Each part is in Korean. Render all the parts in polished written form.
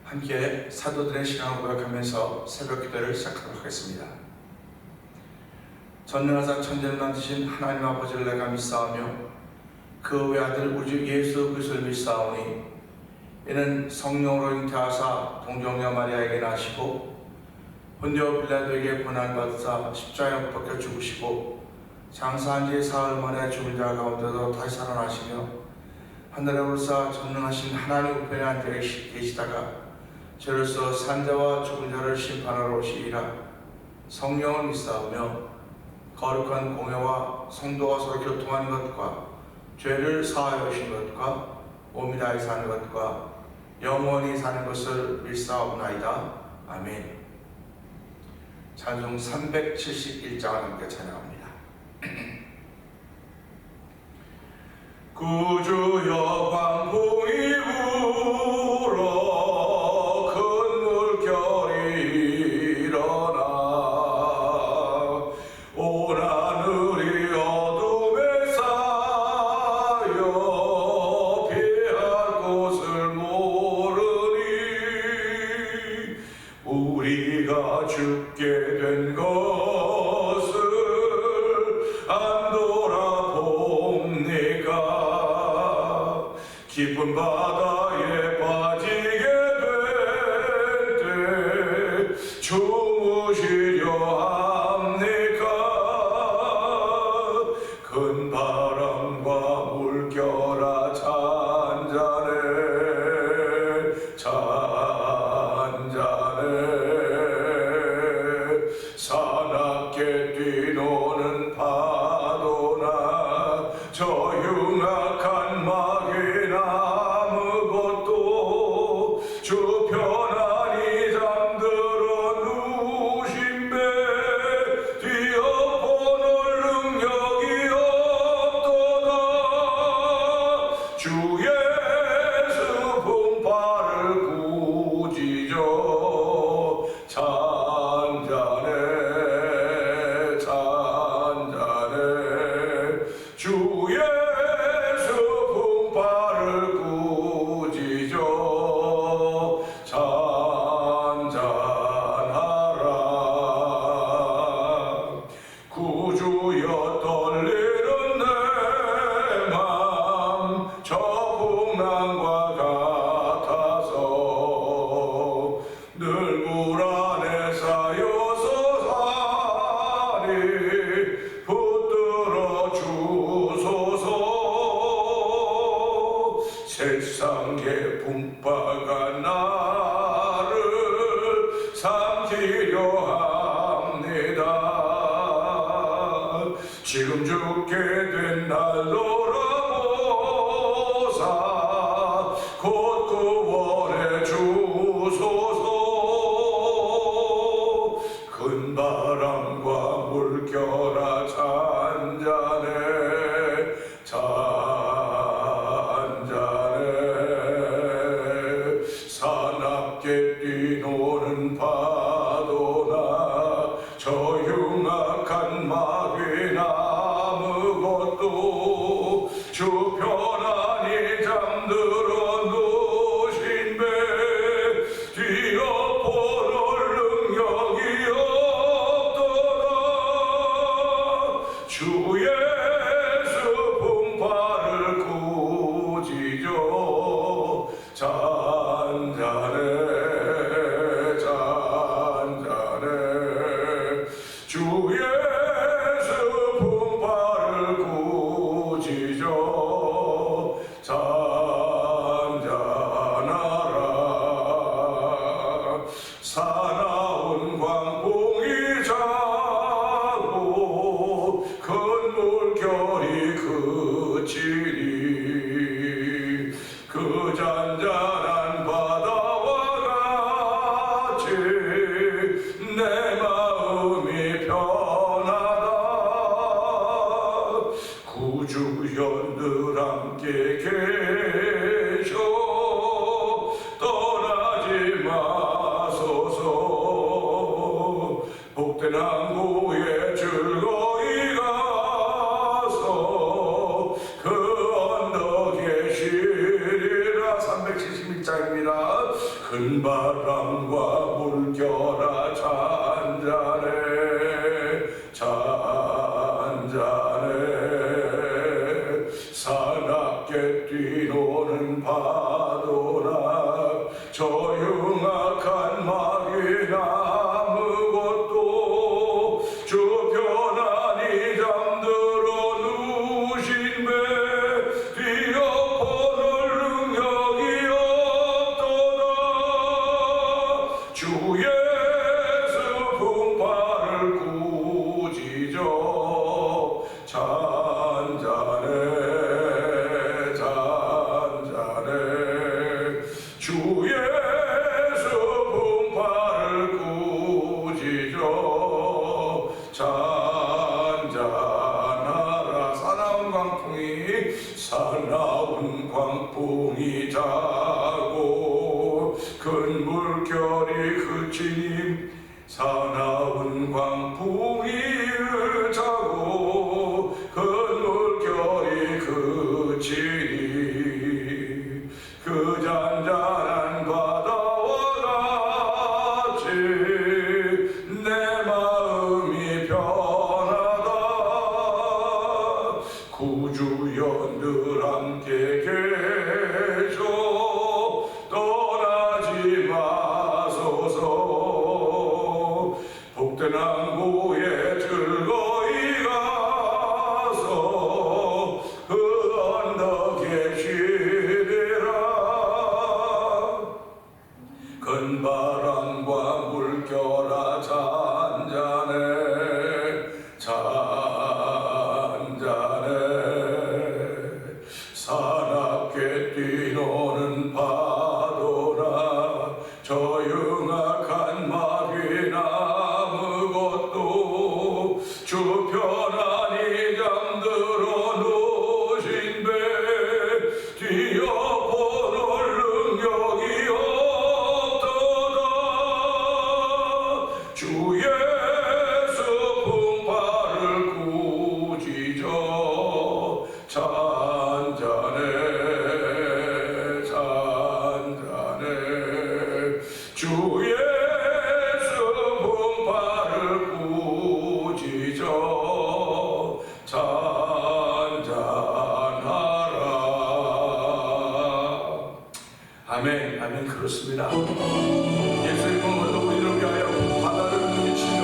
함께 사도들의 신앙을 고백하면서 새벽 기도를 시작하도록 하겠습니다. 전능하사 천지를 만드신 하나님 아버지를 내가 믿사오며 그 외아들 우주 예수 그리스도를 믿사오니 이는 성령으로 잉태하사 동정녀 마리아에게 나시고 본디오 빌라도에게 고난받으사 십자가에 벗겨 죽으시고 장사한 지 사흘 만에 죽은 자 가운데서 다시 살아나시며 하늘에 오르사 전능하신 하나님 우편에 앉아 계시다가 저로서 산자와 죽은 자를 심판하러 오시리라. 성령을 믿사오며 거룩한 공회와 성도가 서로 교통하는 것과 죄를 사하여 주신 것과 몸이 다해 사는 것과 영원히 사는 것을 믿사옵나이다. 아멘. 찬송 371장을 함께 찬양합니다. 구주여 광풍이 불어 큰 물결이 일어나 온 하늘이 어둠에 쌓여 피할 곳을 모르니 우리가 죽게 된 것을 안 돌아봅니까? 깊은 바다에 빠지게 될 때 주무시려 합니까? 큰 바람과 물결아 잔잔해 잔잔해 사납게 뛰노는 파도나 저 흉악한 마귀나 아무것도 주 편안히 잠들어 누신 배 뛰어보는 능력이 없도다. 주 예수 분파를 꾸짖어 잔잔해 잔잔해 주 예수 분파를 꾸짖어 잔잔하라. 구주여 떨리는 내 맘 저 풍랑과 같아서 늘 물 안에 쌓여서 살이 붙들어 주소서. 세상의 풍파가 나를 삼키려 합니다. 지금 죽게 된 날 돌아보사 곧 구원해 주소서. 큰 바람과 물결아 잔잔해 잔잔해 사납게 뛰노는 파도나 저 흉악한 마귀나 아무것도 주 편안히 잠들어 누신 배 뛰어보는 능력이 없도다. 주 예수 분파를 꾸짖어 잔잔해 큰 바람과 물결아 잔잔해 잔잔해 사납게 뛰노는 파도나 조용한 막이나 아무것도 주 편안히 잠들어 누신 배 뒤엎어놓을 능력이 없도다 주 예수 품팔을 꾸짖어 잔잔해 잔잔해 주 예수 품팔을 꾸짖어 잔잔하라 사나운 광풍이 자고 큰 물결이 그치니 사나운 광풍이 자고 큰 물결이 그치니 그 잔잔한 바다와 같이 내 마음이 편하다 구주여 늘 함께 계셔 떠나지 마소서 복된 항구에 즐거이 가서 그 언덕에 쉬리라 큰 바람과 물결아 잔잔해 잔잔해 사납게 뛰노는 파도나 조용한 막이나 아무것도 주 편안히 잠들어 누신 배 뒤엎어놓을 능력이 없도다 주 예수 품팔을 꾸짖어 잔잔해 잔잔해 주 예수 품팔을 꾸짖어 잔잔하라 아멘 아멘 그렇습니다 예수님은 오늘도 우리를 위하여 바다를 꾸짖으시며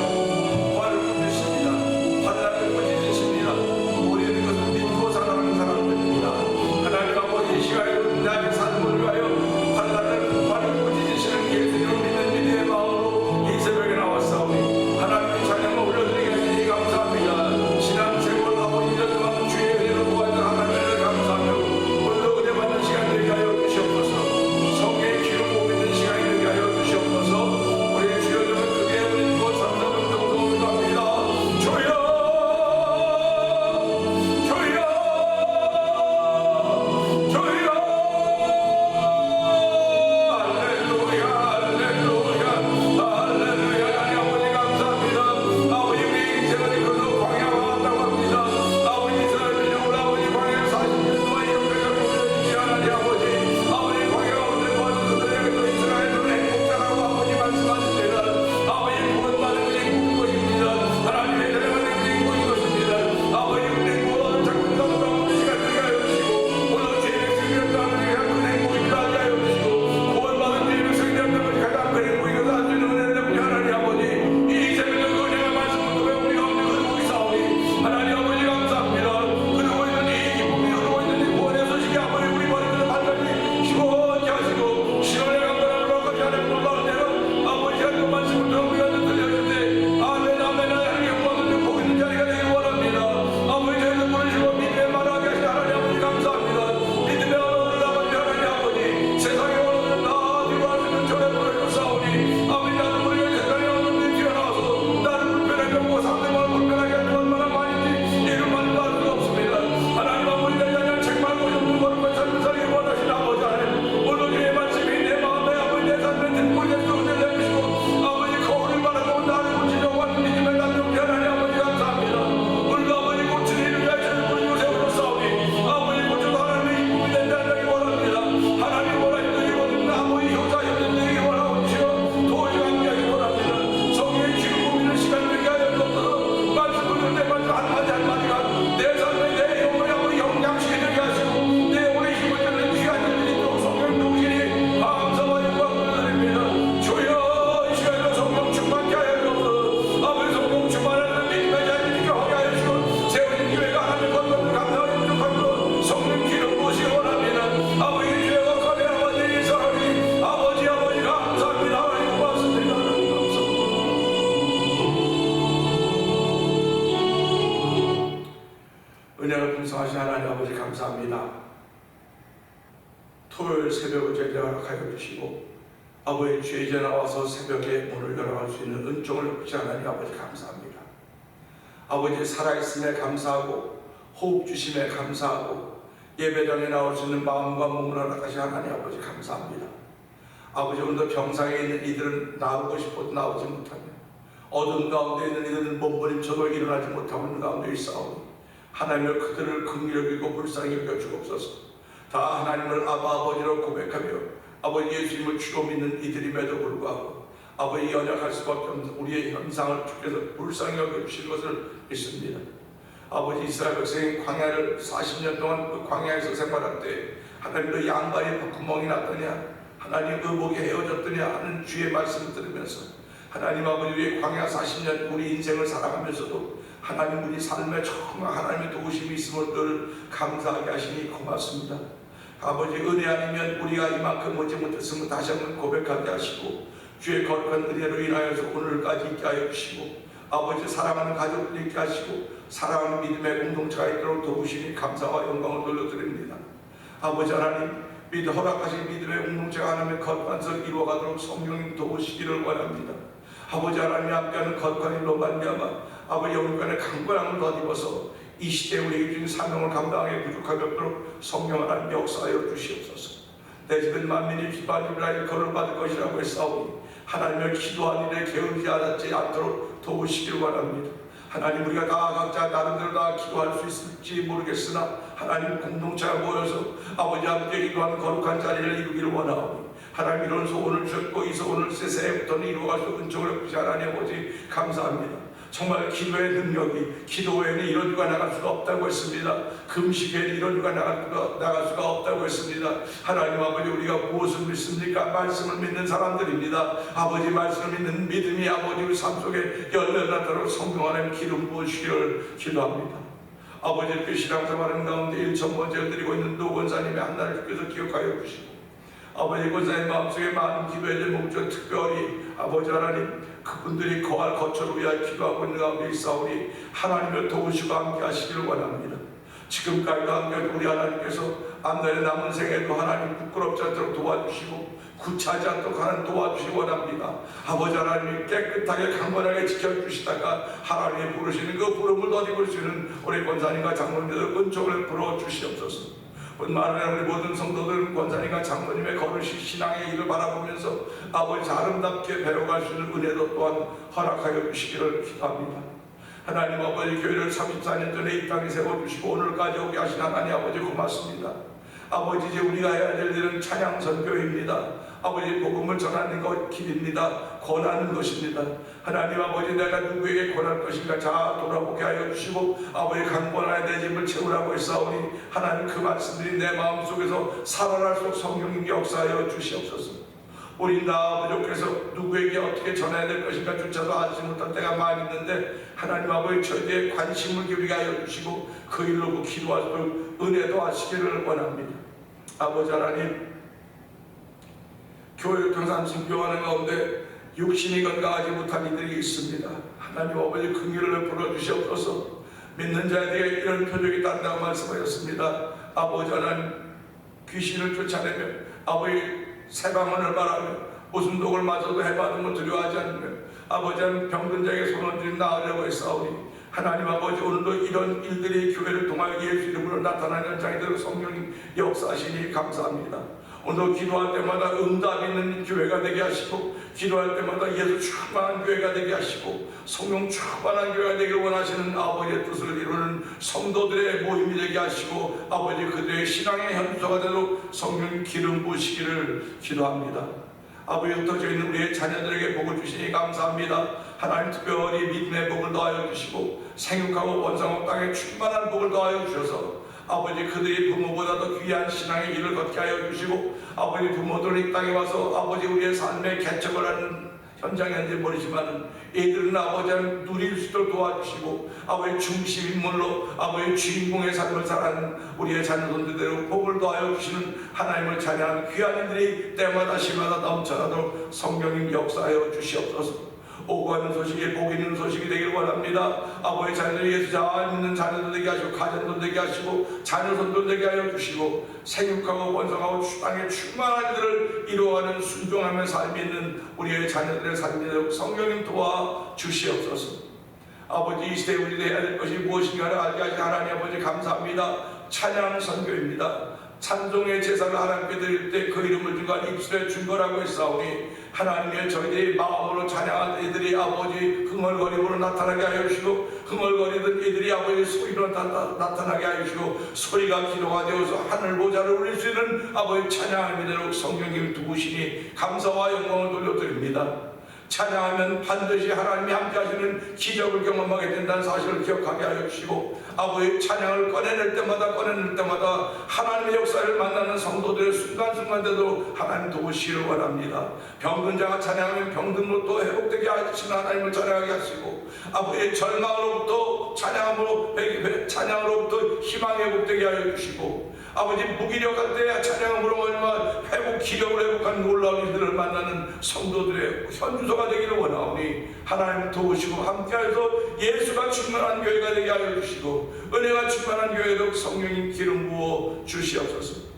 바다를 꾸짖으십니다 바다를 꾸짖으십니다 우리는 그것을 믿고 살아가는 사람들입니다 하나님 아버지 이 시간에도 나의 삶을 위하여 바다를 꾸짖으시는 예수님을 믿는 믿음의 마음으로 이 새벽에 나왔사오니 하나님의 찬양을 올려드리게 하시니 감사합니다 지난 세월 아버지 이전과 주의 은혜로 보아주는 하나님을 감사하며 오늘도 은혜 받는 시간 되게 하여 주시옵소서 성령의 기름 부어 있는 시간이 되게 하여 주시옵소서 우리 주여 좀 아버지 감사합니다. 토요일 새벽을 저희들 허락하여 주시고 아버지 주의 전에 나와서 새벽에 문을 열어갈 수 있는 은총을 베푸시 하나님 아버지 감사합니다. 아버지 살아있음에 감사하고 호흡 주심에 감사하고 예배당에 나올 수 있는 마음과 몸을 허락하시 하나님 아버지 감사합니다. 아버지 오늘도 병상에 있는 이들은 나오고 싶어도 나오지 못하며 어둠 가운데 있는 이들은 몸부림쳐도 일어나지 못하고 있는 가운데 있사오니 하나님을 그들을 긍휼히 여기고 불쌍히 여겨 주옵소서. 다 하나님을 아버지로 고백하며 아버지 예수님을 주로 믿는 이들임에도 불구하고 아버지 연약할 수밖에 없는 우리의 현상을 주께서 불쌍히 여겨주실 것을 믿습니다. 아버지 이스라엘 백성이 광야를 40년 동안 그 광야에서 생활할 때 하나님도 양발에 구멍이 났더냐 하나님 의복이 헤어졌더냐 하는 주의 말씀을 들으면서 하나님 아버지 우리의 광야 40년 우리 인생을 살아가면서도 하나님 우리 삶에 정말 하나님의 도우심이 있음을 늘 감사하게 하시니 고맙습니다. 아버지 은혜 아니면 우리가 이만큼 오지 못했음을 다시 한번 고백하게 하시고 주의 거룩한 은혜로 인하여서 오늘까지 있게 하여 주시고 아버지 사랑하는 가족들 있게 하시고 사랑하는 믿음의 공동체가 있도록 도우시니 감사와 영광을 돌려드립니다. 아버지 하나님 허락하신 믿음의 공동체가 하나님의 거룩한 설 이루어가도록 성령님 도우시기를 원합니다. 아버지 하나님 함께하는 거룩한 일로 말미암아 아버지 영육간의 강건함을 덧입어서 이 시대에 우리에게 주신 사명을 감당하기에 부족함이 없도록 성령 하나님 역사하여 주시옵소서. 내 집은 만민이 기뻐하리라 일컬을 받을 것이라고 했사오니 하나님을 기도한 일에 게으르지 않도록 도우시길 원합니다. 하나님 우리가 다 각자 나름대로 다 기도할 수 있을지 모르겠으나 하나님 공동체가 모여서 아버지 함께 기도하는 거룩한 자리를 이루기를 원하오니 하나님 이런 소원을 주셨고 이 소원을 새해부터는 이루어갈 수 은총을 베푸시 하나님 아버지 감사합니다. 정말 기도의 능력이 기도 외에는 이런 유가 나갈 수가 없다고 했습니다. 금식 외에는 이런 유가 나갈 수가 없다고 했습니다. 하나님 아버지 우리가 무엇을 믿습니까? 말씀을 믿는 사람들입니다. 아버지 말씀을 믿는 믿음이 아버지 우리 삶 속에 열려나도록 성령 하나님 기름 부으시기를 기도합니다. 아버지 이렇게 신앙생활하는 가운데 1,000번째를 드리고 있는 노 권사님의 한 날을 주께서 기억하여 주시고 아버지 권사님 마음속에 많은 기도의 제목을 특별히 아버지 하나님 그분들이 거할 거처를 위하여 기도하고 있는 가운데 있사오니 하나님을 도우시고 함께 하시기를 원합니다. 지금까지도 함께 우리 하나님께서 앞날의 남은 생에도 하나님 부끄럽지 않도록 도와주시고 구차하지 않도록 하나님 도와주시기 원합니다. 아버지 하나님이 깨끗하게 강건하게 지켜주시다가 하나님이 부르시는 그 부름을 덧입을 수 있는 우리 권사님과 장로님들 은총을 불어주시옵소서. 뿐만 우리 모든 성도들은 권사님과 장로님의 거르신 신앙의 일을 바라보면서 아버지 아름답게 배워갈 수 있는 은혜도 또한 허락하여 주시기를 기도합니다. 하나님 아버지 교회를 34년 전에 이 땅에 세워주시고 오늘까지 오게 하신 하나님 아버지 고맙습니다. 아버지 이제 우리가 해야 될 일은 찬양 선교입니다. 아버지 복음을 전하는 것 길입니다. 권하는 것입니다. 하나님 아버지 내가 누구에게 권할 것인가 자 돌아보게 하여 주시고 아버지 강권하여 내 집을 채우라고 했사오니 하나님 그 말씀들이 내 마음속에서 살아날수록 성령님 역사하여 주시옵소서. 우리 나 부족해서 누구에게 어떻게 전해야 될 것인가 조차도 알지 못할 때가 많이 있는데 하나님 아버지 저희에 관심을 기울이게 하여 주시고 그 일로 기도할 수 은혜도 하시기를 원합니다. 아버지 하나님 교회를 항상 증표하는 가운데 육신이 건강하지 못한 이들이 있습니다. 하나님 아버지 긍휼을 베풀어 주시옵소서. 믿는 자에게 이런 표적이 있다고 말씀하셨습니다. 아버지 하나님 귀신을 쫓아내며 아버지 새방언을 말하며 무슨 독을 맞아도 해받음을 두려워하지 않으며 아버지 하나님 병든 자에게 손을 들이 나으려고 했사오니 하나님 아버지 오늘도 이런 일들이 교회를 통하여 예수 이름으로 나타나는 장이되도록 성령님 역사하시니 감사합니다. 오늘도 기도할 때마다 응답 있는 교회가 되게 하시고 기도할 때마다 예수 충만한 교회가 되게 하시고 성령 충만한 교회가 되기를 원하시는 아버지의 뜻을 이루는 성도들의 모임이 되게 하시고 아버지 그들의 신앙의 현수가 되도록 성령 기름 부으시기를 기도합니다. 아버지 흩어져 있는 우리의 자녀들에게 복을 주시니 감사합니다. 하나님 특별히 믿음의 복을 더하여 주시고 생육하고 번성하고 땅에 충만한 복을 더하여 주셔서 아버지 그들이 부모보다도 귀한 신앙의 일을 걷게 하여 주시고 아버지 부모들은 이 땅에 와서 아버지 우리의 삶의 개척을 하는 현장인지 모르지만 이들은 아버지 누릴 수 있도록 도와주시고 아버지 중심 인물로 아버지 주인공의 삶을 살아가는 우리의 자녀들대로 복을 더하여 주시는 하나님을 찬양하는 귀한 이들이 때마다 시마다 넘쳐나도록 성령님 역사하여 주시옵소서. 오고 가는 소식이 복 있는 소식이 되기를 원합니다. 아버지 자녀들이 예수 잘 믿는 자녀들 되게 하시고 가정들 되게 하시고 자녀손들 되게 하여 주시고 생육하고 번성하고 땅에 충만한 일들을 이루어가는 순종하며 삶이 있는 우리의 자녀들의 삶이 되도록 성령님 도와 주시옵소서. 아버지 이 시대에 우리가 해야 될 것이 무엇인가를 알게 하신 하나님 아버지 감사합니다. 찬양 선교입니다. 찬송의 제사를 하나님께 드릴 때 그 이름을 중간 입술에 준 거라고 했사오니 하나님의 저희들이 마음으로 찬양한 이들이 아버지 흥얼거림으로 나타나게 하여 주시고 흥얼거리던 이들이 아버지 소리로 나타나게 하여 주시고 소리가 기도가 되어서 하늘 보좌를 울릴 수 있는 아버지 찬양함이 되도록 성령님 두으시니 감사와 영광을 돌려드립니다. 찬양하면 반드시 하나님이 함께 하시는 기적을 경험하게 된다는 사실을 기억하게 하여 주시고 아버지 찬양을 꺼내낼 때마다 하나님의 역사를 만나는 성도들의 순간순간대도 하나님 도우시기를 원합니다. 병든 자가 찬양하면 병든으로 회복되게 하시는 하나님을 찬양하게 하시고 아버지의 절망으로부터 찬양으로부터 희망이 회복되게 하여 주시고 아버지 무기력할 때 찬양으로 얼마 회복 기력을 회복하는 놀라운 일들을 만나는 성도들의 현주소가 되기를 원하오니 하나님 도우시고 함께하여서 예수가 충만한 교회가 되게 하여 주시고 은혜가 충만한 교회도 성령님 기름 부어 주시옵소서.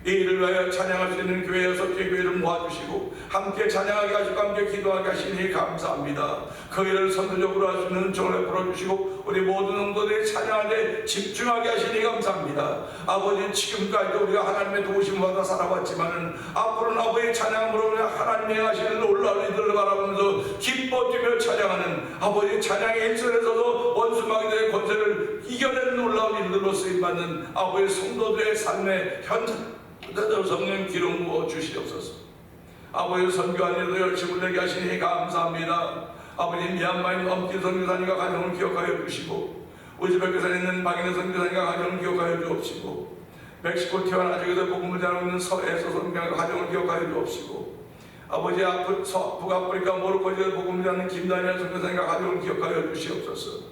이 일을 위하여 찬양할 수 있는 교회 6개 교회를 모아주시고 함께 찬양하게 하시고 함께 기도하게 하시니 감사합니다. 그 일을 선도적으로 할 수 있는 은총을 베풀어주시고 우리 모든 성도들이 찬양할 때 집중하게 하시니 감사합니다. 아버지 지금까지도 우리가 하나님의 도우심을 받아 살아왔지만은 앞으로는 아버지의 찬양으로 하나님이 하시는 놀라운 일들을 바라보면서 기뻐 뛰며 찬양하는 아버지의 찬양의 일선에서도 원수마귀들의 권세를 이겨내는 놀라운 일들로 쓰임받는 아버지의 성도들의 삶의 현장 성령 기름 부어 주시옵소서. 아버지 선교한 일도 열심을 내게 하시니 감사합니다. 아버지 미얀마에 있는 엄진 선교사님과 가정을 기억하여 주시고 우즈베키스탄에 있는 박인혜 선교사님과 가정을 기억하여 주옵시고 멕시코 티와나 지역에서 복음을 전하고 있는 서에서 선교사님과 가정을 기억하여 주옵시고 아버지 북아프리카 모로코 지역에서 복음을 전하는 김다니엘 선교사님과 가정을 기억하여 주시옵소서.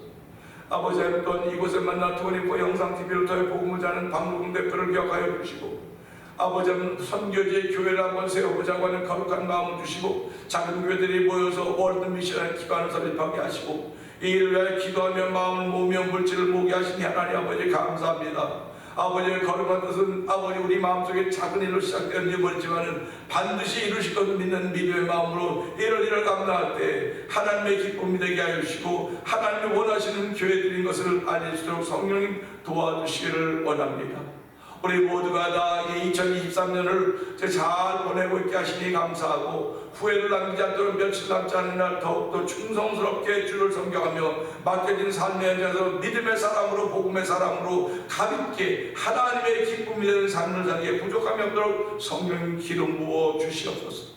아버지 또 이곳에 만나 24 영상TV를 통해 복음을 전하는 박노금 대표를 기억하여 주시고 아버지 선교지의 교회를 한번 세워보자고 하는 거룩한 마음을 주시고 작은 교회들이 모여서 월드 미션을 기관을 설립하게 하시고 이 일을 위하여 기도하며 마음을 모으며 물질을 모으게 하시니 하나님 아버지 감사합니다. 아버지의 거룩한 뜻은 아버지 우리 마음속에 작은 일로 시작되었는지 모르지만은 반드시 이루실 것을 믿는 믿음의 마음으로 이런 일을 감당할 때 하나님의 기쁨이 되게 하여 주시고 하나님이 원하시는 교회들인 것을 알릴 수 있도록 성령님 도와주시기를 원합니다. 우리 모두가 다 2023년을 잘 보내고 있게 하시니 감사하고 후회를 남기지 않도록 며칠 남지 않은 날 더욱더 충성스럽게 주를 섬겨가며 맡겨진 삶의 현장에서 믿음의 사람으로 복음의 사람으로 가볍게 하나님의 기쁨이 되는 삶을 살기에 부족함이 없도록 성령 기름 부어 주시옵소서.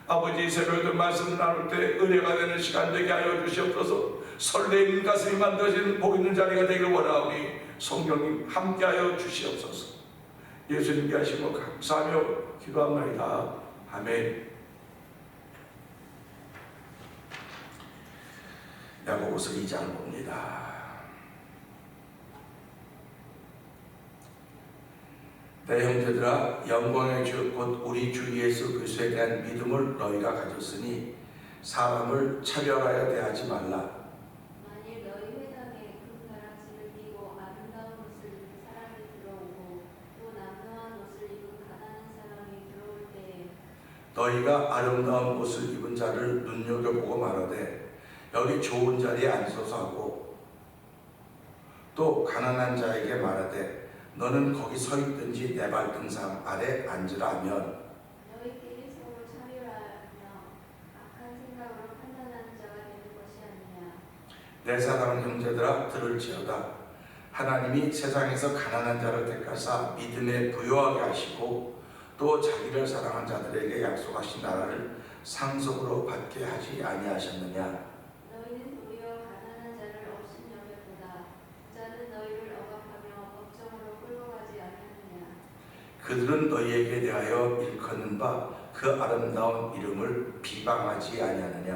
아버지 새벽에도 말씀 나눌 때 은혜가 되는 시간 되게 하여 주시옵소서. 설레임 가슴이 만들어지는 복 있는 자리가 되기를 원하오니 성령님 함께하여 주시옵소서. 예수님께 하시고 감사하며 기도합니다. 아멘. 야고보서 2장을 봅니다. 내 형제들아 영광의 주 곧 우리 주 예수 그리스도에 대한 믿음을 너희가 가졌으니 사람을 차별하여 대하지 말라. 만일 너희 회당에 금가락지를 띠고 아름다운 옷을 입은 사람이 들어오고 또 남루한 옷을 입은 가난한 사람이 들어올 때에 너희가 아름다운 옷을 입은 자를 눈여겨보고 말하되 여기 좋은 자리에 앉아서 하고 또 가난한 자에게 말하되 너는 거기 서 있든지 내 발등상 아래 앉으라 하면 너희끼리 서로 차별하며 악한 생각으로 판단하는 자가 되는 것이 아니냐. 내 사랑하는 형제들아 들을지어다. 하나님이 세상에서 가난한 자를 택하사 믿음에 부요하게 하시고 또 자기를 사랑한 자들에게 약속하신 나라를 상속으로 받게 하지 아니하셨느냐. 너희는 도리어 가난한 자를 업신여겼도다. 부자는 너희를 억압하며 법정으로 끌고 가지 아니하느냐. 그들은 너희에게 대하여 일컫는 바 그 아름다운 이름을 비방하지 아니하느냐.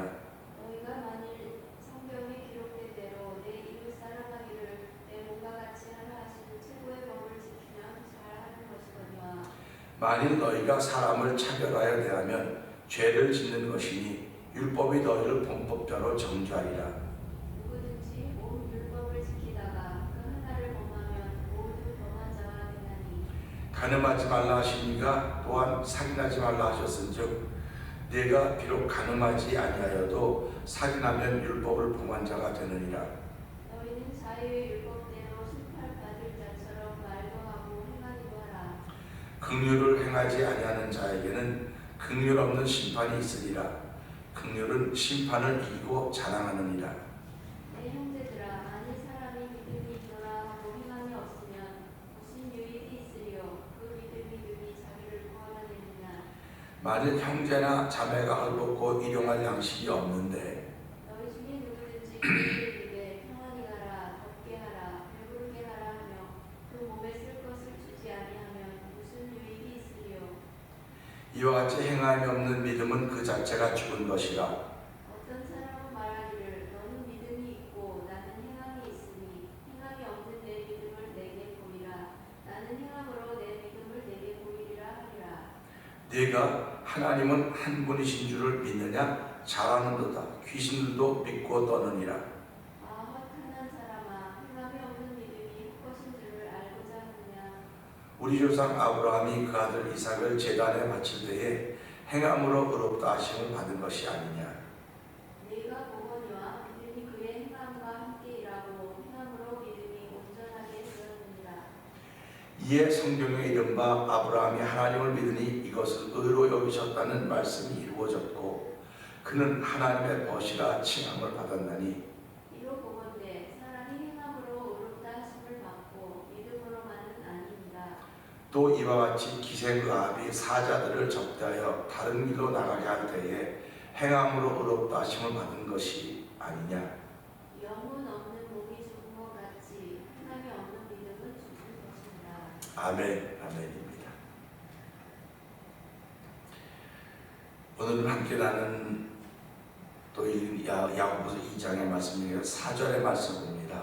너희가 만일 성경에 기록된 대로 내 이웃 사랑하기를 내 몸과 같이 하라 하시는 최고의 법을 지키면 잘하는 것이거니와. 만일 너희가 사람을 차별하여 대하면 죄를 짓는 것이니 율법이 너희를 범법자로 정죄하리라. 누구든지 온 율법을 지키다가 그 하나를 범하면 모두 범한 자가 되나니 간음하지 말라 하시니가 또한 살인하지 말라 하셨은즉 네가 비록 간음하지 아니하여도 살인하면 율법을 범한 자가 되느니라. 너희는 자유의 율법대로 심판받을 자처럼 말도 하고 행하기도 하라. 긍휼을 행하지 아니하는 자에게는 긍휼 없는 심판이 있으리라. 긍휼은 심판을 이기고 자랑하느니라. 내 형제들아, 만일 사람이 믿음이 있노라 하고 행함이 없으면 무슨 유익이 있으리요? 그 믿음이 능히 자기를 구원하느냐? 만일 형제나 자매가 헐벗고 일용할 양식이 없는데 너희 중에 누구든지 그들을 입에 평안히 가라, 덥게 하라, 배부르게 하라 하며 그 몸에 쓸 것을 주지 아니하면 무슨 유익이 있으리요? 이와 같이 행함이 없는 믿음은 그 자체가 죽은 것이라. 어떤 사람은 말하기를 너는 믿음이 있고 나는 행함이 있으니 행함이 없는 내 믿음을 내게 보이라. 나는 행함으로 내 믿음을 내게 보이리라 하리라. 네가 하나님은 한 분이신 줄을 믿느냐? 잘하는도다. 귀신들도 믿고 떠느니라. 아, 헛하는 사람아, 행함이 없는 믿음이 헛것인 줄을 알고자 하느냐? 우리 조상 아브라함이 그 아들 이삭을 제단에 바칠 때에 행함으로 의롭다 하심을 받은 것이 아니냐. 네가 보거니와 믿음이 그의 행함과 함께 일하고 행함으로 믿음이 온전하게 되었느니라. 이에 성경에 이른바 아브라함이 하나님을 믿으니 이것을 의로 여기셨다는 말씀이 이루어졌고 그는 하나님의 벗이라 칭함을 받았나니 이로 보건대 사람이 행함으로 의롭다 하심을 받고 믿음으로만은 아니니라. 또 이와 같이 기생의합이 사자들을 접대하여 다른 길로 나가게 할 때에 행함으로 의롭다 하심을 받은 것이 아니냐. 영혼 없는 몸이 죽은 것 같이 행함이 없는 믿음은 죽은 것이니라. 아멘, 아멘입니다. 오늘 함께 나눈 또 야고보서 2장의 말씀이에요. 4절의 말씀 봅니다.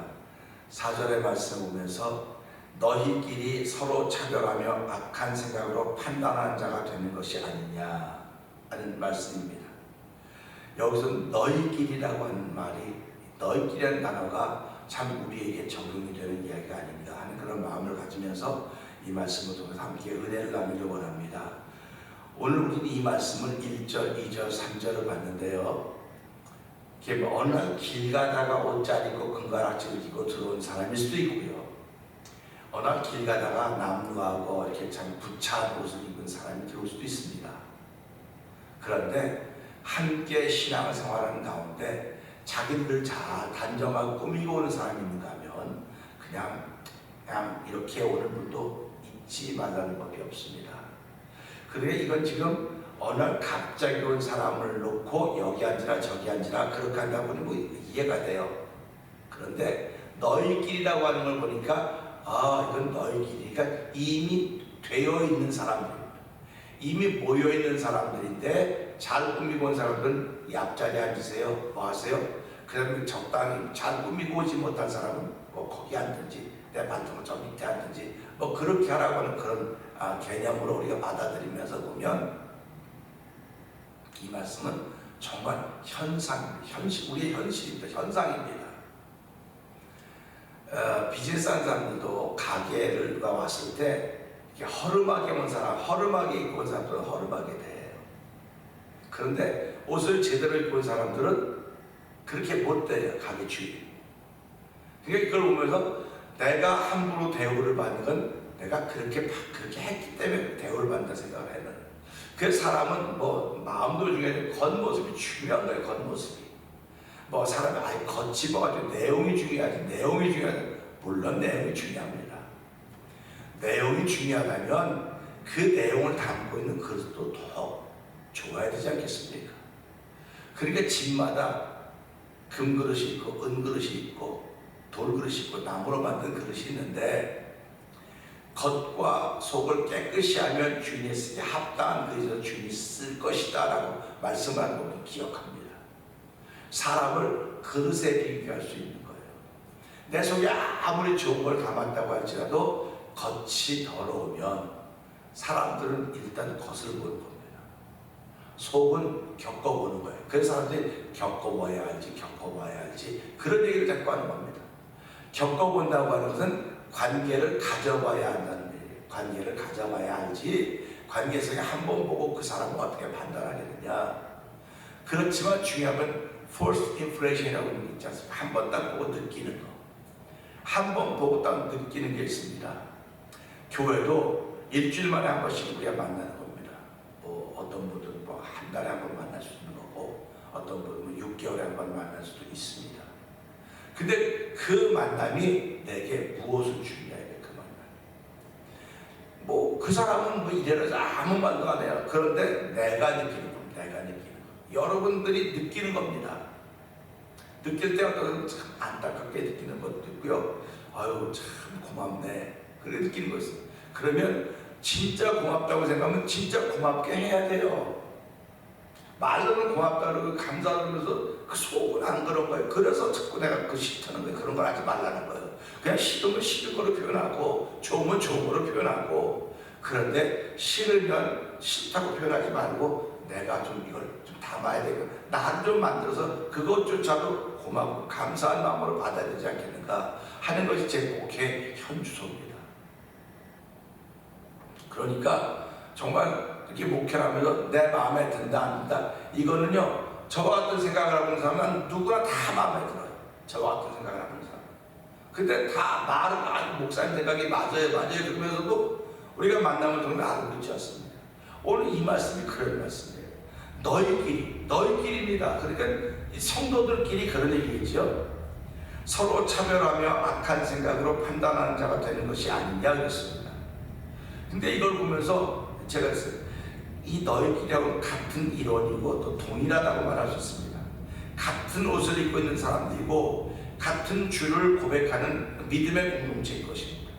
4절의 말씀 보면서 너희끼리 서로 차별하며 악한 생각으로 판단하는 자가 되는 것이 아니냐 하는 말씀입니다. 여기서 너희끼리라고 하는 말이 너희끼리라는 단어가 참 우리에게 적용이 되는 이야기가 아닙니다 하는 그런 마음을 가지면서 이 말씀을 통해서 함께 은혜를 나누기 원합니다. 오늘 우리는 이 말씀을 1절, 2절, 3절을 봤는데요. 이렇게 어느 날 길 가다가 옷 잘 입고 금가락지를 입고 들어온 사람일 수도 있고요. 어느 날 길 가다가 남루하고 이렇게 참 부차한 옷을 입은 사람이 들어올 수도 있습니다. 그런데 함께 신앙생활하는 가운데 자기를 잘 단정하고 꾸미고 오는 사람이 있는가 하면 그냥 이렇게 오는 분도 잊지 말라는 법이 없습니다. 그래 이건 지금 어느 날 갑자기 온 사람을 놓고 여기 앉으라 저기 앉으라 그렇게 한다 보니 뭐 이해가 돼요. 그런데 너희끼리라고 하는 걸 보니까 이건 너희끼리 그러니까 이미 되어 있는 사람들, 이미 모여 있는 사람들인데 잘 꾸미고 온 사람들은 이 앞자리에 앉으세요. 뭐 하세요? 그 다음에 적당히 잘 꾸미고 오지 못한 사람은 뭐 거기 앉든지 내 발등을 저 밑에 앉든지 뭐 그렇게 하라고 하는 그런 개념으로 우리가 받아들이면서 보면 이 말씀은 정말 우리의 현실입니다. 현상입니다. 비즈니스 하는 사람들도 가게를 왔을 때 이렇게 허름하게 온 사람, 허름하게 입고 온 사람들은 허름하게 돼요. 그런데 옷을 제대로 입고 온 사람들은 그렇게 못 돼요. 가게 주인. 그러니까 이걸 보면서 내가 함부로 대우를 받는 건 내가 그렇게 했기 때문에 대우를 받는다 생각을 해요. 그래서 사람은 뭐 마음도 중요한데 겉모습이 중요한 거예요. 겉모습이. 뭐 사람이 겉이 뭐가지고 내용이 중요하지. 내용이 중요하지. 물론 내용이 중요합니다. 내용이 중요하다면 그 내용을 담고 있는 그릇도 더 좋아야 되지 않겠습니까? 그러니까 집마다 금그릇이 있고 은그릇이 있고 돌그릇이 있고 나무로 만든 그릇이 있는데 겉과 속을 깨끗이 하면 주인이 쓰기 합당한 그릇에서 주인이 쓸 것이다 라고 말씀하는 것을 기억합니다. 사람을 그릇에 비교할 수 있는 거예요. 내 속에 아무리 좋은 걸 담았다고 할지라도 겉이 더러우면 사람들은 일단 겉을 보는 겁니다. 속은 겪어보는 거예요. 그래서 사람들이 겪어봐야 알지 그런 얘기를 자꾸 하는 겁니다. 겪어본다고 하는 것은 관계를 가져봐야 한다는 얘기예요. 관계를 가져봐야 알지 관계 속에 한 번 보고 그 사람을 어떻게 판단하겠느냐. 그렇지만 중요한 건 first impression이라고 하는 게 있지 않습니까? 한 번 딱 보고 느끼는 거. 한 번 보고 딱 느끼는 게 있습니다. 교회도 일주일 만에 한 번씩 우리가 만나는 겁니다. 뭐 어떤 분들은 뭐 한 달에 한 번 만날 수 있는 거고 어떤 분은 6개월에 한 번 만날 수도 있습니다. 근데 그 만남이 내게 무엇을 주느냐에 그 만남. 뭐 그 사람은 뭐 이래서 아무 말도 안 해요. 그런데 내가 느끼는 겁니다. 내가 느끼는 거. 여러분들이 느끼는 겁니다. 느낄 때 어떤 참 안타깝게 느끼는 것도 있고요. 아유 참 고맙네. 그래 느끼는 거 있어요. 그러면 진짜 고맙다고 생각하면 진짜 고맙게 해야 돼요. 말로는 고맙다 그러고 감사하면서 그 속은 안 그런 거예요. 그래서 자꾸 내가 그 싫다는 거예요. 그런 걸 하지 말라는 거예요. 그냥 싫으면 싫은 거로 표현하고 좋으면 좋은 거로 표현하고 그런데 싫으면 싫다고 표현하지 말고 내가 좀 이걸 좀 담아야 되고 나를 좀 만들어서 그것조차도 고맙고 감사한 마음으로 받아야 되지 않겠는가 하는 것이 제 목회 현주소입니다. 그러니까 정말 이렇게 목회를 하면서 내 마음에 든다 안 든다 이거는요 저와 같은 생각을 하는 사람은 누구나 다 마음에 들어요. 저와 같은 생각을 하는 사람. 근데 다 말은 목사님 생각이 맞아요 그러면서도 우리가 만나면 정말 알고 있지 않습니다. 오늘 이 말씀이 그런 말씀이에요. 너희끼리입니다. 그러니까 성도들끼리 그런 얘기겠죠. 서로 차별하며 악한 생각으로 판단하는 자가 되는 것이 아니냐 그랬습니다. 근데 이걸 보면서 제가 했어요. 이 너희끼리하고 같은 이론이고 또 동일하다고 말할 수 있습니다. 같은 옷을 입고 있는 사람들이고 같은 주를 고백하는 믿음의 공동체일 것입니다.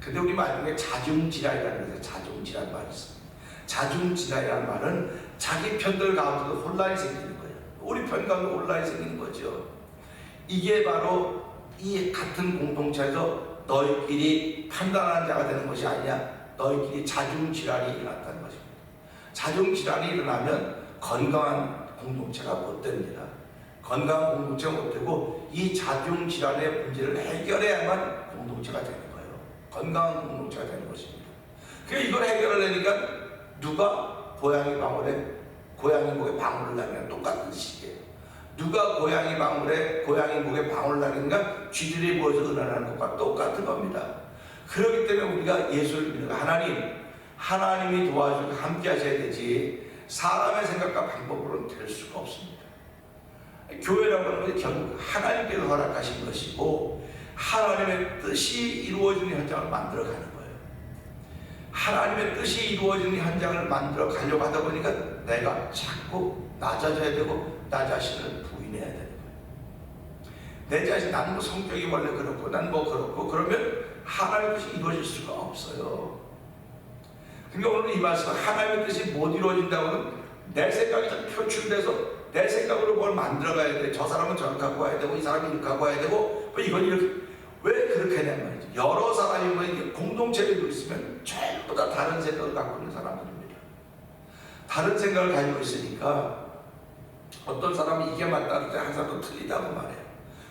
근데 우리 말 중에 자중지랄이라는 것에 자중지랄 말이 있습니다. 자중지랄이라는 말은 자기 편들 가운데도 혼란이 생기는 거예요. 우리 편 가운데 혼란이 생기는 거죠. 이게 바로 이 같은 공동체에서 너희끼리 판단하는 자가 되는 것이 아니냐. 너희끼리 자중지랄이 일어났다는 것입니다. 자중지랄이 일어나면 건강한 공동체가 못 됩니다. 건강한 공동체가 못 되고 이 자중지랄의 문제를 해결해야만 공동체가 되는 거예요. 건강한 공동체가 되는 것입니다. 그래서 이걸 해결하려니까 누가 고양이 목에 방울을 나면 똑같은 식이에요. 누가 고양이 목에 방울을 나니까 쥐들이 모여서 은하는 것과 똑같은 겁니다. 그렇기 때문에 우리가 예수를 믿는 하나님이 도와주고 함께 하셔야 되지 사람의 생각과 방법으로는 될 수가 없습니다. 교회라고 하는 것은 결국 하나님께서 허락하신 것이고 하나님의 뜻이 이루어지는 현장을 만들어가는 거예요. 하나님의 뜻이 이루어지는 현장을 만들어 가려고 하다 보니까 내가 자꾸 낮아져야 되고 나 자신을 부인해야 되는 거예요. 내 자신 나는 뭐 성격이 원래 그렇고 난 뭐 그렇고 그러면 하나님의 뜻이 이루어질 수가 없어요. 그러니까 오늘 이 말씀은 하나님의 뜻이 못 이루어진다고 하면 내 생각이 좀 표출돼서 내 생각으로 뭘 만들어가야 돼. 저 사람은 저렇게 갖고 와야 되고 이 사람이 이렇게 갖고 와야 되고 뭐 이건 이렇게 왜 그렇게 하냐는 말이죠. 여러 사람이 뭐 공동체를 있으면 전부 다 다른 생각을 갖고 있는 사람들입니다. 다른 생각을 가지고 있으니까 어떤 사람이 이게 맞다 할 때 한 사람도 틀리다고 말해요.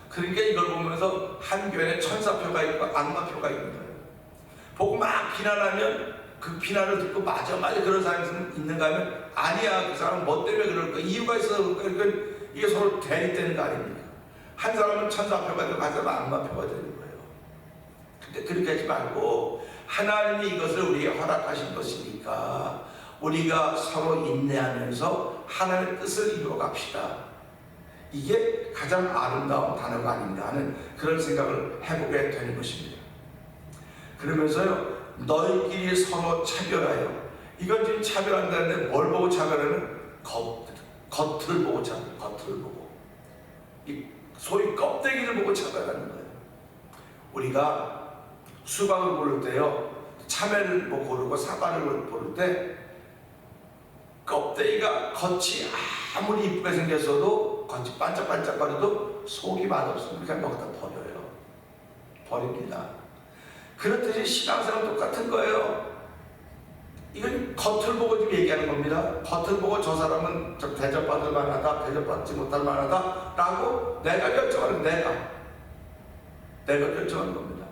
그러니까 이걸 보면서 한 교회에 천사표가 있고 악마표가 있는 거예요. 보고 막 비난하면 그 비난을 듣고 맞아 그런 사람이 있는가 하면 아니야 그 사람은 뭐 때문에 그럴까 이유가 있어서 그러니까 이게 서로 대립되는 거 아닙니까? 한 사람은 천사표가 되고 한 사람은 악마표가 되는 거예요. 근데 그렇게 하지 말고 하나님이 이것을 우리에게 허락하신 것이니까 우리가 서로 인내하면서 하나님의 뜻을 이루어 갑시다. 이게 가장 아름다운 단어가 아닌가 하는 그런 생각을 해보게 되는 것입니다. 그러면서요 너희끼리 서로 차별하여 이건 지금 차별한다는데 뭘 보고 차별하는? 겉을 보고 차별, 겉을 보고 이 소위 껍데기를 보고 차별하는 거예요. 우리가 수박을 고를 때요 참외를 뭐 고르고 사과를 고를 때 껍데기가 겉이 아무리 이쁘게 생겼어도 겉이 반짝반짝거려도 속이 맛없으면 그냥 먹다 버려요. 버립니다. 그렇듯이 신앙생활은 똑같은 거예요. 이건 겉을 보고 지금 얘기하는 겁니다. 겉을 보고 저 사람은 좀 대접받을 만하다, 대접받지 못할 만하다 라고 내가 결정하는, 내가 결정하는 겁니다.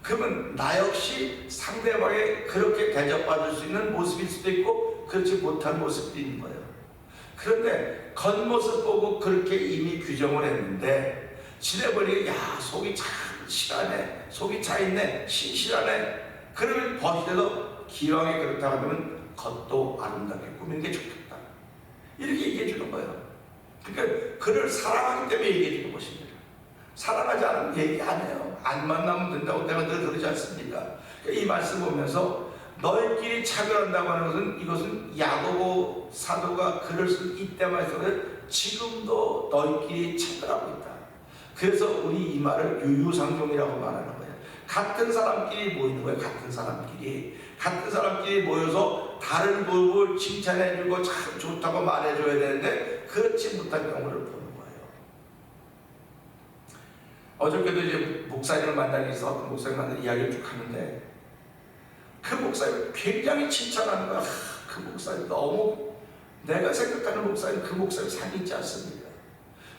그러면 나 역시 상대방에 그렇게 대접받을 수 있는 모습일 수도 있고 그렇지 못한 모습도 있는 거예요. 그런데 겉모습 보고 그렇게 이미 규정을 했는데 지내버리게, 야, 속이 참 실하네, 속이 차있네, 신실하네. 그러면 벗겨서 기왕에 그렇다고 하면 겉도 아름답게 꾸미는 게 좋겠다, 이렇게 얘기해 주는 거예요. 그러니까 그를 사랑하기 때문에 얘기해 주는 것입니다. 사랑하지 않으면 얘기 안 해요. 안 만나면 된다고 내가 늘 그러지 않습니까? 그러니까 이 말씀 보면서 너희끼리 차별한다고 하는 것은, 이것은 야고보 사도가 글을 쓴 이때만 해서 지금도 너희끼리 차별하고 있다. 그래서 우리 이 말을 유유상종이라고 말하는 거예요. 같은 사람끼리 모이는 거예요. 같은 사람끼리 모여서 다른 부부를 칭찬해주고 참 좋다고 말해줘야 되는데 그렇지 못한 경우를 보는 거예요. 어저께도 이제 목사님을 만나기 위해서 어떤 목사님 만나서 이야기를 쭉 하는데 그 목사님 굉장히 칭찬하는 거야. 그 목사님 너무, 내가 생각하는 목사님, 그 목사님 상이 있지 않습니까?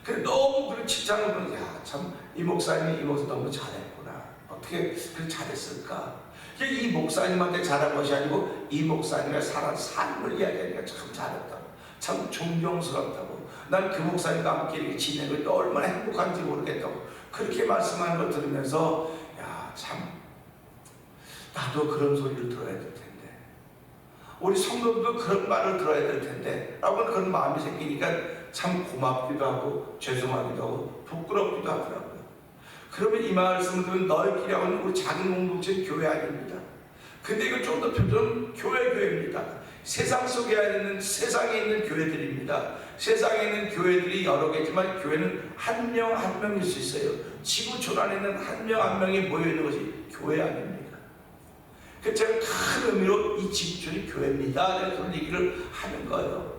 그래 너무 그 칭찬을 보면, 야, 참 이 목사님이 너무 잘했구나. 어떻게 그렇게 잘했을까? 이 목사님한테 잘한 것이 아니고 이 목사님의 살아온 삶을 이야기하니까 참 잘했다고, 참 존경스럽다고, 난 그 목사님과 함께 이렇게 지내는 게 얼마나 행복한지 모르겠다고 그렇게 말씀하는 걸 들으면서, 야, 참 나도 그런 소리를 들어야 될 텐데, 우리 성도들도 그런 말을 들어야 될 텐데 라고 그런 마음이 생기니까 참 고맙기도 하고 죄송하기도 하고 부끄럽기도 하더라고요. 그러면 이 말씀을 들으면 너희끼리 하고는 우리 작은 공동체는 교회 아닙니다. 근데 이거 좀 더 표준 교회입니다. 세상 속에 있는, 세상에 있는 교회들입니다. 세상에 있는 교회들이 여러 개지만 교회는 한 명 한 명일 수 있어요. 지구촌 안에 있는 한 명 한 명이 모여있는 것이 교회 아닙니까? 그 제가 큰 의미로 이 지구촌이 교회입니다, 그런 얘기를 하는 거예요.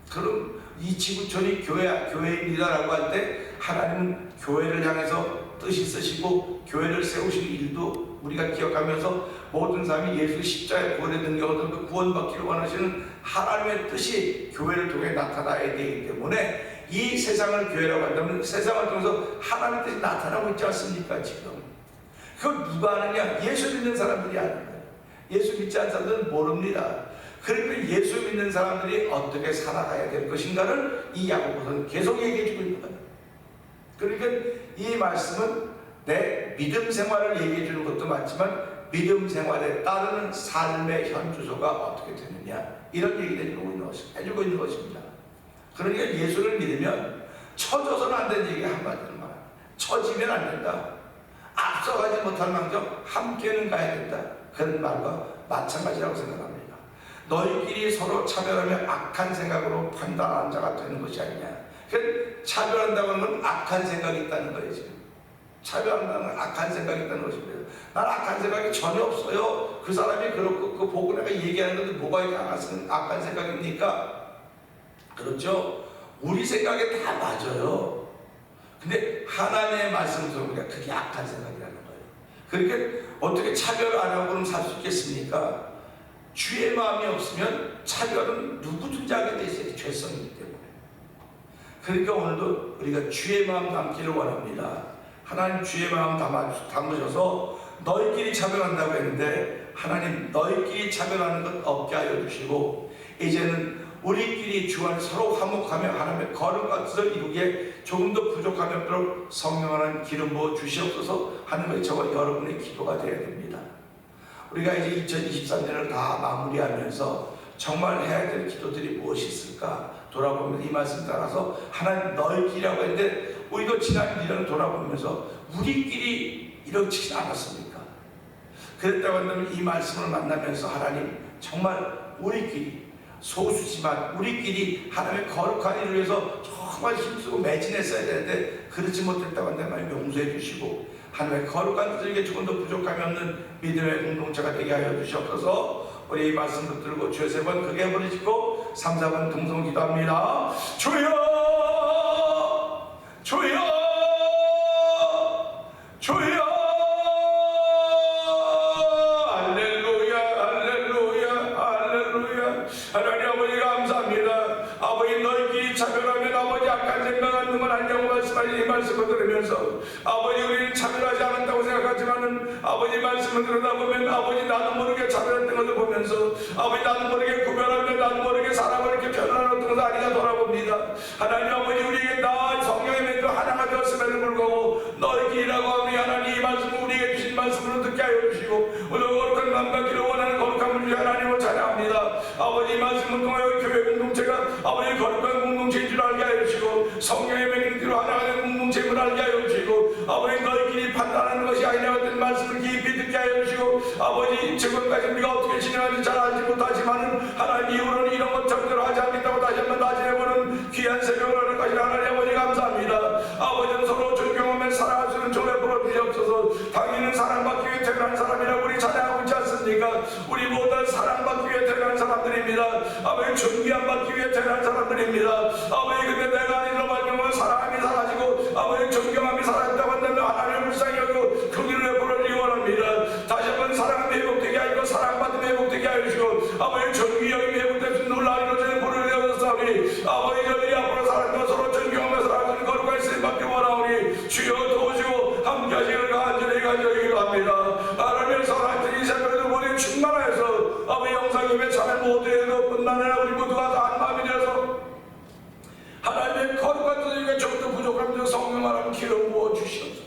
그럼 이 지구촌이 교회입니다라고 할 때 하나님은 교회를 향해서 뜻이 있으시고 교회를 세우시는 일도 우리가 기억하면서 모든 사람이 예수 십자가에 구원에 등겨받은 그 구원받기를 원하시는 하나님의 뜻이 교회를 통해 나타나야 되기 때문에 이 세상을 교회라고 한다면 세상을 통해서 하나님의 뜻이 나타나고 있지 않습니까? 지금 그걸 누가 아느냐? 예수 믿는 사람들이 아는 거예요. 예수 믿지 않는 사람들은 모릅니다. 그러니까 예수 믿는 사람들이 어떻게 살아가야 될 것인가를 이 야고보서는 계속 얘기해 주고 있는 거예요. 그러니까 이 말씀은 내 믿음 생활을 얘기해 주는 것도 맞지만 믿음 생활에 따르는 삶의 현주소가 어떻게 되느냐, 이런 얘기를 해주고 있는 것입니다. 그러니까 예수를 믿으면 처져서는 안 되는 얘기 한마디로 말합니다. 처지면 안 된다. 앞서가지 못할 망정 함께는 가야 된다. 그런 말과 마찬가지라고 생각합니다. 너희끼리 서로 차별하며 악한 생각으로 판단하는 자가 되는 것이 아니냐. 그 차별한다고 하는 건 악한 생각이 있다는 거예요. 지금 차별한다는 건 악한 생각이 있다는 것입니다. 난 악한 생각이 전혀 없어요. 그 사람이 그렇고 그 보고 내가 얘기하는 건데 뭐가 이렇게 악한 생각입니까? 그렇죠? 우리 생각에 다 맞아요. 근데 하나님의 말씀을 들어보니까 그게 악한 생각이라는 거예요. 그러니까 어떻게 차별을 안 하고 그럼 살 수 있겠습니까? 주의 마음이 없으면 차별은 누구든지 하게 돼 있어요. 죄성이기 때문에. 그러니까 오늘도 우리가 주의 마음 담기를 원합니다. 하나님 주의 마음 담으셔서 너희끼리 차별한다고 했는데 하나님 너희끼리 차별하는 것 없게 하여 주시고 이제는 우리끼리 주 안에 서로 화목하며 하나님의 거룩한 뜻을 이루기에 조금 더 부족하면 없도록 성령 하나님 기름 부어 주시옵소서 하는 것이 저와 여러분의 기도가 되어야 됩니다. 우리가 이제 2023년을 다 마무리하면서 정말 해야 될 기도들이 무엇이 있을까 돌아보면 이 말씀 따라서 하나님 너희끼리라고 했는데 우리도 지난 1년을 돌아보면서 우리끼리 이렇지 않았습니까? 그랬다고 한다면 이 말씀을 만나면서 하나님 정말 우리끼리 소수지만 우리끼리 하나님의 거룩한 일을 위해서 정말 힘쓰고 매진했어야 되는데 그렇지 못했다고 한다면 용서해 주시고 하나님의 거룩한 뜻에게 조금 더 부족함이 없는 믿음의 공동체가 되게 하여 주시옵소서. 우리 이 말씀 붙들고 주여 세 번 크게 부르짖고 3, 4번 동성 기도합니다. 주여 주여 주여 할렐루야 할렐루야 할렐루야 차별하면 아버지 악한 생각하는 건 아니냐고 말씀하신 이 말씀을 들으면서 아버지 우리는 차별하지 않았다고 생각하지만은 아버지 말씀을 들여다보면 아버지 나도 모르게 차별했던 것을 보면서 아버지 나도 모르게 구별하며 나도 모르게 사람을 이렇게 변화하는 것을 아니가 돌아봅니다. 하나님 아버지 우리에게 다 성령의 맹도 하나가 되었음에도 불구하고 너희 길이라고 하니 하나님 이 말씀을 우리에게 주신 말씀으로 듣게 하여 주시고 오늘 거룩한 마음과 길을 원하는 거룩함을 주시 하나님을 찬양합니다. 아버지 이 말씀을 통하여 교회 공동체가 아버지 거룩한 공동체인 줄 알게 하여 주시고 성령의 맹인들로 하나가 된 공동체임을 알게 하여 주시고 아버지 너희끼리 판단하는 것이 아니라 어떤 말씀을 깊이 듣게 하여 주시고 아버지 지금까지 우리가 어떻게 진행하는지 잘 알지 못하지만은 하나님 이후로는 이런 것 절대로 하지 않겠다고 다시 한번 다짐해보는 귀한 새벽을 하는 것이 하나님 아버지 감사합니다. 아버지는 서로 존경하며 살아갈 수 있는 조례 부러주시옵소서. 당신은 사랑받기 위해 태어난 사람이라고 우리 찬양하고 있지 않습니까? 우리 모두 사랑받기 위해 태어난 사람들입니다. 아버지 존귀함 받기 위해 태어난 사람들입니다. 아버지 근데 내가 아니로 말미암아 사랑함이 사라지고 아버지 존경함이 사라졌다고 한다면 하나님을 불쌍히 여기고 그 길을 내버려주기 원합니다. 다시 한번 사랑함이 회복되게 하시고 사랑받음이 회복되게 하시고 아버지 존귀함이 회복될 수 있는 놀라운 일을 부르게 되었사오니 아버지 저들이 앞으로 사랑과 서로 존경하며 살아가는 거룩한 쓰임 받기 원하오니 주여 도우시고 함께 하시기를 간절히 합니다. 하나님의 하나님 이 새벽에도 모두 충만하여서 아버지 영상님의 참여 모두에도 뿐만 아니라 우리 모두가 다 한 마음이 되어서 하나님의 거룩한 뜻과 적도 부족함도 성령 하나님 기름 부어 주시옵소서.